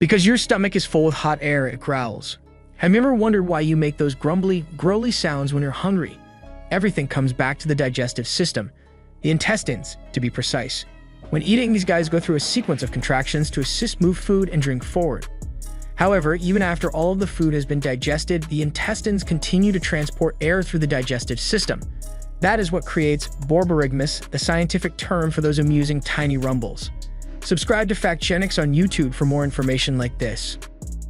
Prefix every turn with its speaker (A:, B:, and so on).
A: Because your stomach is full with hot air, it growls. Have you ever wondered why you make those grumbly, growly sounds when you're hungry? Everything comes back to the digestive system, the intestines, to be precise. When eating, these guys go through a sequence of contractions to assist move food and drink forward. However, even after all of the food has been digested, the intestines continue to transport air through the digestive system. That is what creates borborygmus, the scientific term for those amusing tiny rumbles. Subscribe to Factgenics on YouTube for more information like this.